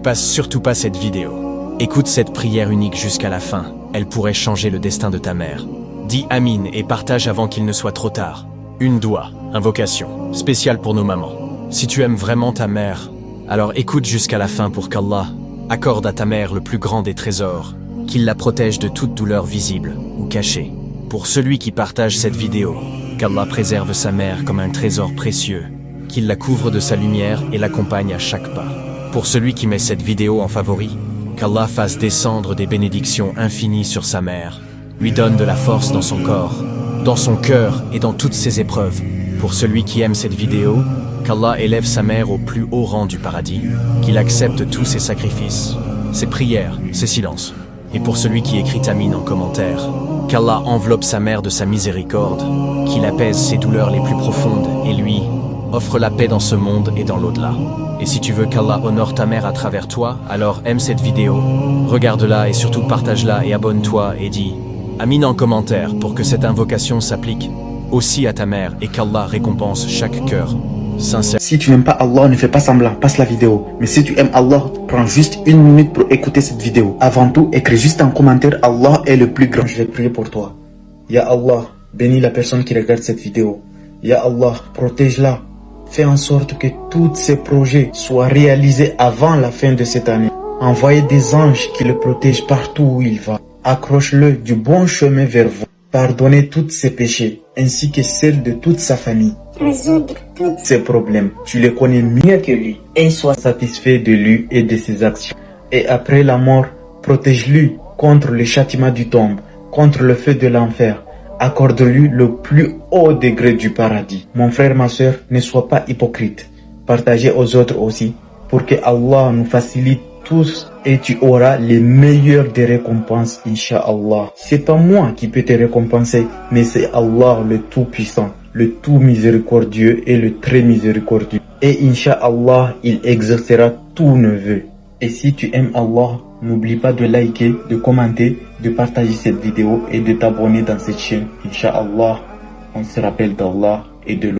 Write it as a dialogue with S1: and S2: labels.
S1: passe surtout pas cette vidéo. Écoute cette prière unique jusqu'à la fin. Elle pourrait changer le destin de ta mère. Dis Amin et partage avant qu'il ne soit trop tard. Une doua, invocation, spéciale pour nos mamans. Si tu aimes vraiment ta mère, alors écoute jusqu'à la fin pour qu'Allah accorde à ta mère le plus grand des trésors, qu'il la protège de toute douleur visible ou cachée. Pour celui qui partage cette vidéo, qu'Allah préserve sa mère comme un trésor précieux, qu'il la couvre de sa lumière et l'accompagne à chaque pas. Pour celui qui met cette vidéo en favori, qu'Allah fasse descendre des bénédictions infinies sur sa mère, lui donne de la force dans son corps, dans son cœur et dans toutes ses épreuves. Pour celui qui aime cette vidéo, qu'Allah élève sa mère au plus haut rang du paradis, qu'il accepte tous ses sacrifices, ses prières, ses silences. Et pour celui qui écrit Amin en commentaire, qu'Allah enveloppe sa mère de sa miséricorde, qu'il apaise ses douleurs les plus profondes et lui offre la paix dans ce monde et dans l'au-delà. Et si tu veux qu'Allah honore ta mère à travers toi, alors aime cette vidéo, regarde-la et surtout partage-la et abonne-toi et dis Amin en commentaire pour que cette invocation s'applique aussi à ta mère et qu'Allah récompense chaque cœur sincère.
S2: Si tu n'aimes pas Allah, ne fais pas semblant, passe la vidéo. Mais si tu aimes Allah, prends juste 1 minute pour écouter cette vidéo. Avant tout, écris juste en commentaire Allah est le plus grand. Je vais prier pour toi. Ya Allah, bénis la personne qui regarde cette vidéo. Ya Allah, protège-la. Fais en sorte que tous ses projets soient réalisés avant la fin de cette année. Envoyez des anges qui le protègent partout où il va. Accroche-le du bon chemin vers vous. Pardonnez tous ses péchés, ainsi que celles de toute sa famille.
S3: Résoudre tous
S2: ses problèmes. Tu les connais mieux que lui. Et sois satisfait de lui et de ses actions. Et après la mort, protège-lui contre le châtiment du tombe, contre le feu de l'enfer. Accorde-lui le plus haut degré du paradis. Mon frère, ma soeur, ne sois pas hypocrite. Partagez aux autres aussi, pour que Allah nous facilite tous et tu auras les meilleures des récompenses, Inch'Allah. C'est pas moi qui peux te récompenser, mais c'est Allah le Tout-Puissant, le Tout Miséricordieux et le Très Miséricordieux. Et Inch'Allah, il exaucera tous nos vœux. Et si tu aimes Allah, n'oublie pas de liker, de commenter, de partager cette vidéo et de t'abonner dans cette chaîne. Inch'Allah, on se rappelle d'Allah et de